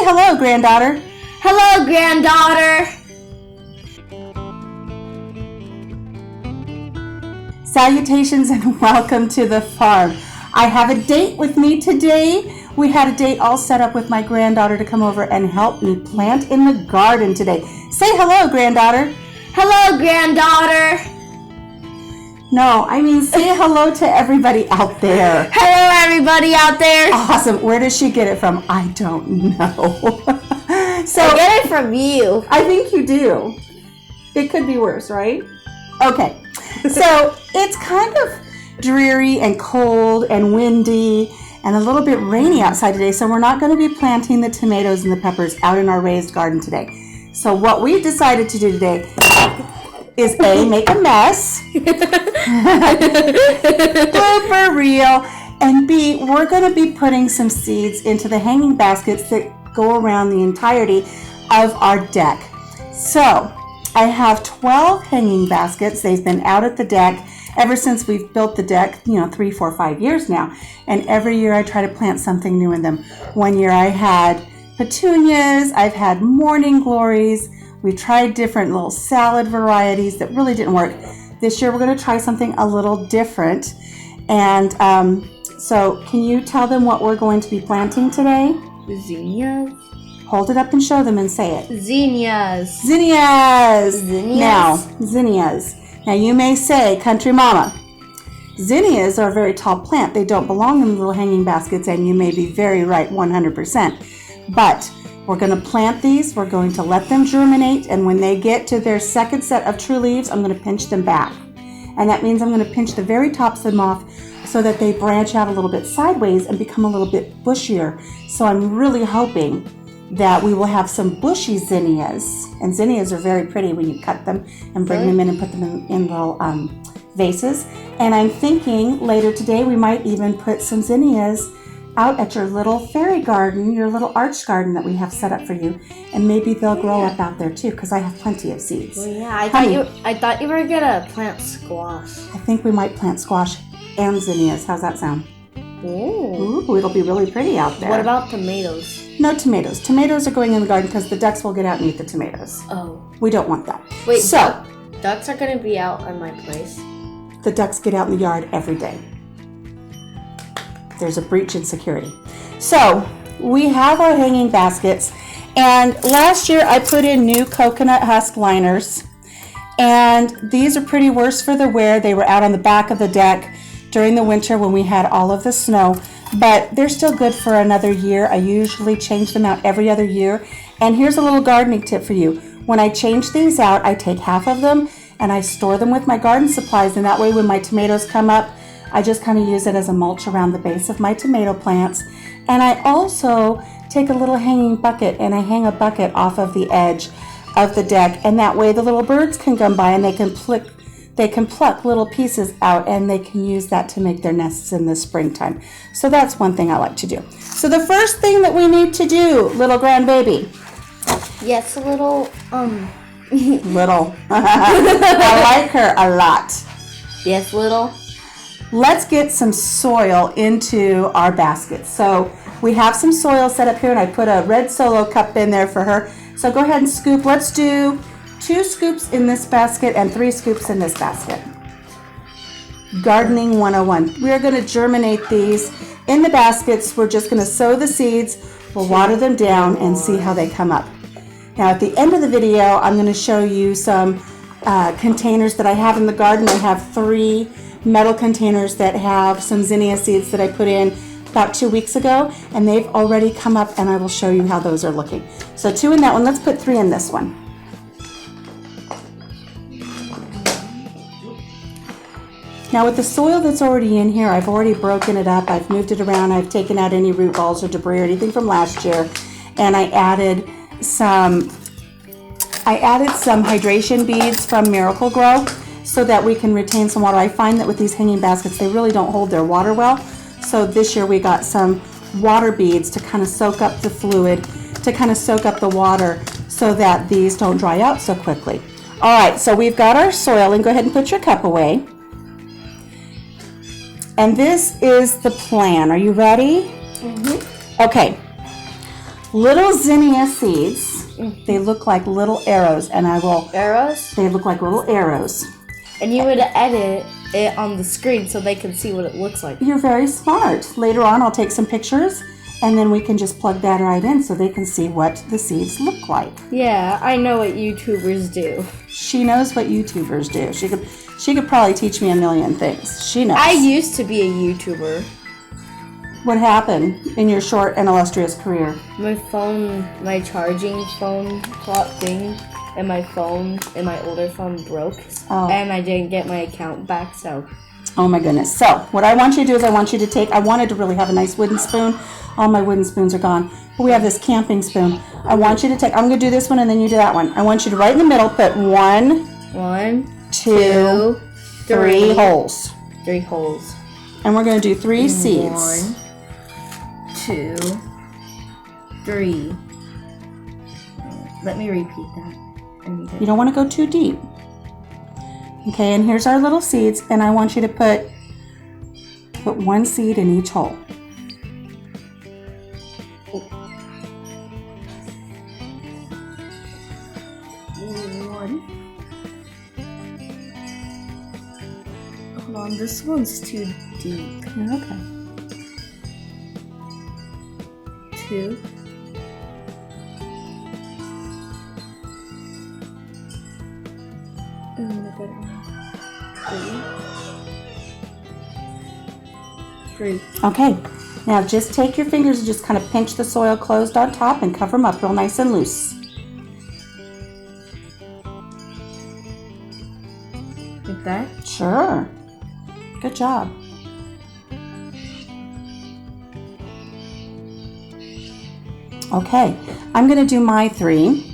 Say hello, granddaughter. Hello, granddaughter. Salutations and welcome to the farm. I have a date with me today. We had a date all set up with my granddaughter to come over and help me plant in the garden today. Say hello, granddaughter. Hello, granddaughter. No, I mean say hello to everybody out there. Hello, everybody out there. Awesome. Where does she get it from? I don't know. So I get it from you. I think you do. It could be worse, right? Okay. So it's kind of dreary and cold and windy and a little bit rainy outside today, so we're not going to be planting the tomatoes and the peppers out in our raised garden today. So what we decided to do today is A, make a mess, blooper reel, and B, we're going to be putting some seeds into the hanging baskets that go around the entirety of our deck. So I have 12 hanging baskets. They've been out at the deck ever since we've built the deck, 3, 4, 5 years now. And every year I try to plant something new in them. One year I had petunias, I've had morning glories. We tried different little salad varieties that really didn't work. This year we're going to try something a little different. And so can you tell them what we're going to be planting today? Zinnias. Hold it up and show them and say it. Zinnias. Zinnias. Zinnias. Now, zinnias. Now you may say, country mama, zinnias are a very tall plant. They don't belong in little hanging baskets, and you may be very right 100%. But we're going to plant these. We're going to let them germinate, and when they get to their second set of true leaves, I'm going to pinch them back. And that means I'm going to pinch the very tops of them off so that they branch out a little bit sideways and become a little bit bushier. So I'm really hoping that we will have some bushy zinnias. And zinnias are very pretty when you cut them and bring them in and put them in little vases. And I'm thinking later today we might even put some zinnias out at your little fairy garden, your little arch garden that we have set up for you. And maybe they'll grow up out there too, because I have plenty of seeds. Well, yeah, I thought you were gonna plant squash. I think we might plant squash and zinnias. How's that sound? Ooh, it'll be really pretty out there. What about tomatoes? No tomatoes. Tomatoes are going in the garden because the ducks will get out and eat the tomatoes. Oh. We don't want that. Wait, so ducks are going to be out on my place? The ducks get out in the yard every day. There's a breach in security. So we have our hanging baskets, and last year I put in new coconut husk liners, and these are pretty worse for the wear. They were out on the back of the deck during the winter when we had all of the snow, but they're still good for another year. I usually change them out every other year. And here's a little gardening tip for you. When I change these out, I take half of them and I store them with my garden supplies, and that way when my tomatoes come up, I just kind of use it as a mulch around the base of my tomato plants. And I also take a little hanging bucket and I hang a bucket off of the edge of the deck, and that way the little birds can come by and they can pluck little pieces out, and they can use that to make their nests in the springtime. So that's one thing I like to do. So the first thing that we need to do, little grandbaby. Yes, a little, Little. I like her a lot. Yes, little. Let's get some soil into our basket. So we have some soil set up here, and I put a red Solo cup in there for her. So go ahead and scoop. Let's do 2 scoops in this basket and 3 scoops in this basket. Gardening 101. We are going to germinate these in the baskets. We're just going to sow the seeds. We'll water them down and see how they come up. Now at the end of the video, I'm going to show you some containers that I have in the garden. I have 3 metal containers that have some zinnia seeds that I put in about 2 weeks ago, and they've already come up, and I will show you how those are looking. So 2 in that one. Let's put 3 in this one. Now with the soil that's already in here, I've already broken it up. I've moved it around. I've taken out any root balls or debris or anything from last year, and I added some hydration beads from Miracle Grow so that we can retain some water. I find that with these hanging baskets, they really don't hold their water well. So this year we got some water beads to kind of soak up the fluid, to kind of soak up the water so that these don't dry out so quickly. All right, so we've got our soil, and go ahead and put your cup away. And this is the plan. Are you ready? Mm-hmm. Okay. little zinnia seeds. They look like little arrows, and Arrows? they look like little arrows. And you would edit it on the screen so they can see what it looks like. You're very smart. Later on, I'll take some pictures, and then we can just plug that right in so they can see what the seeds look like. Yeah, I know what YouTubers do. She knows what YouTubers do. She could probably teach me a million things. She knows. I used to be a YouTuber. What happened in your short and illustrious career? My phone, my charging phone clock thing, and my older phone broke. Oh. And I didn't get my account back, so. Oh my goodness. So what I want you to do is I wanted to really have a nice wooden spoon. All my wooden spoons are gone. But we have this camping spoon. I want you to I'm going to do this one and then you do that one. I want you to right in the middle put 1, 2, 3 holes. 3 holes. And we're going to do 3 seeds. 1, 2, 3. Let me repeat that. You don't want to go too deep. Okay, and here's our little seeds, and I want you to put 1 seed in each hole. One. Hold on, this one's too deep. Okay. 2. 3. Okay, now just take your fingers and just kind of pinch the soil closed on top and cover them up real nice and loose. Like that? Sure. Good job. Okay, I'm going to do my 3.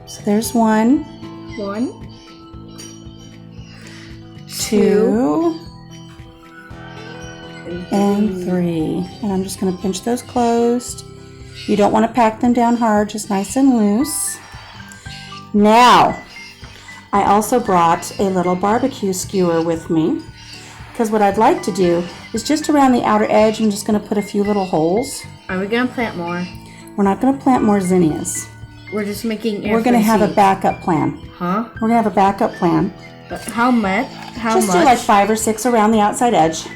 So there's 1, 1, 2, and 3. And I'm just going to pinch those closed. You don't want to pack them down hard, just nice and loose. Now, I also brought a little barbecue skewer with me, because what I'd like to do is just around the outer edge, I'm just going to put a few little holes. Are we going to plant more? We're not going to plant more zinnias. We're just making We're going to have a backup plan. Huh? We're going to have a backup plan. But how much? Just do like 5 or 6 around the outside edge.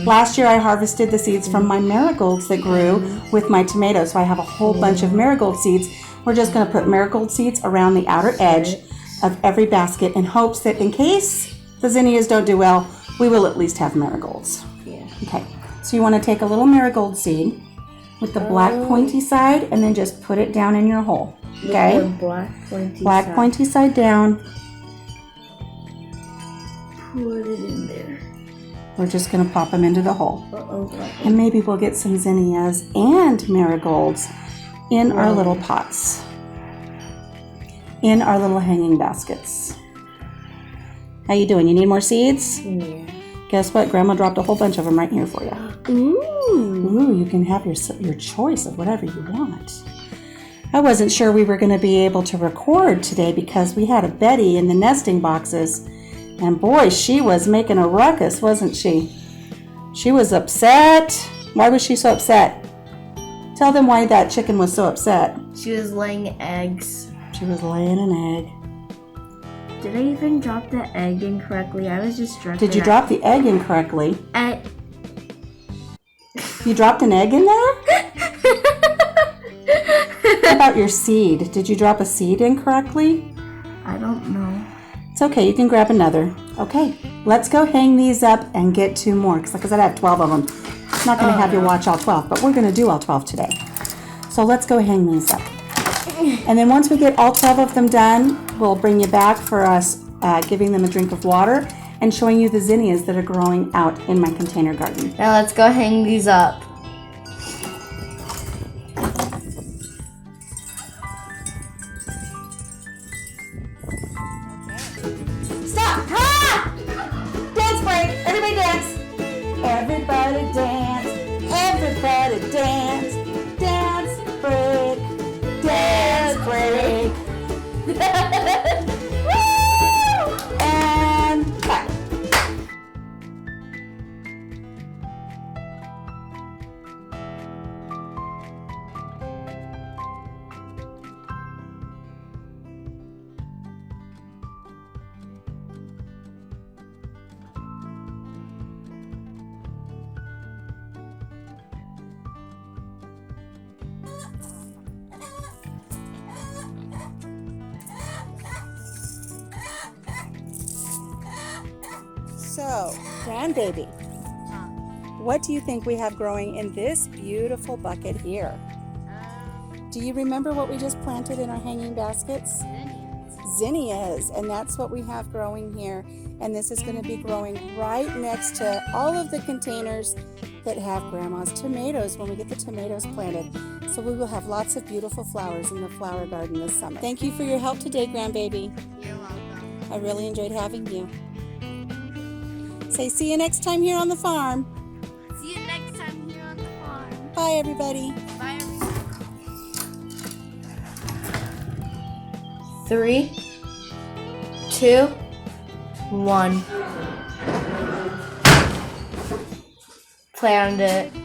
Last year I harvested the seeds from my marigolds that grew with my tomatoes, so I have a whole bunch of marigold seeds. We're just going to put marigold seeds around the outer edge of every basket in hopes that in case the zinnias don't do well, we will at least have marigolds. Yeah. Okay, so you want to take a little marigold seed with the black pointy side and then just put it down in your hole. Okay? With the black pointy side down. Put it in there. We're just going to pop them into the hole. Uh-oh. And maybe we'll get some zinnias and marigolds in our little pots. In our little hanging baskets. How you doing? You need more seeds? Yeah. Guess what? Grandma dropped a whole bunch of them right here for you. Ooh, you can have your choice of whatever you want. I wasn't sure we were going to be able to record today because we had a Betty in the nesting boxes. And boy, she was making a ruckus, wasn't she? She was upset. Why was she so upset? Tell them why that chicken was so upset. She was laying eggs. She was laying an egg. Did I even drop the egg incorrectly? I was distracted. Did you drop the egg incorrectly? At You dropped an egg in there? How about your seed? Did you drop a seed incorrectly? I don't know. It's okay, you can grab another. Okay, let's go hang these up and get 2 more. Because like I said, I have 12 of them. I'm not going to have you watch all 12, but we're going to do all 12 today. So let's go hang these up. And then once we get all 12 of them done, we'll bring you back for us giving them a drink of water and showing you the zinnias that are growing out in my container garden. Now let's go hang these up. Stop! Ah! Dance break! Everybody dance! Everybody dance! Everybody dance! Dance break! Dance break! Woo! And cut! So, grandbaby, what do you think we have growing in this beautiful bucket here? Do you remember what we just planted in our hanging baskets? Zinnias, and that's what we have growing here. And this is going to be growing right next to all of the containers that have Grandma's tomatoes when we get the tomatoes planted. So we will have lots of beautiful flowers in the flower garden this summer. Thank you for your help today, grandbaby. You're welcome. I really enjoyed having you. Say, see you next time here on the farm. See you next time here on the farm. Bye, everybody. Bye, everyone. 3, 2, 1. Planned it.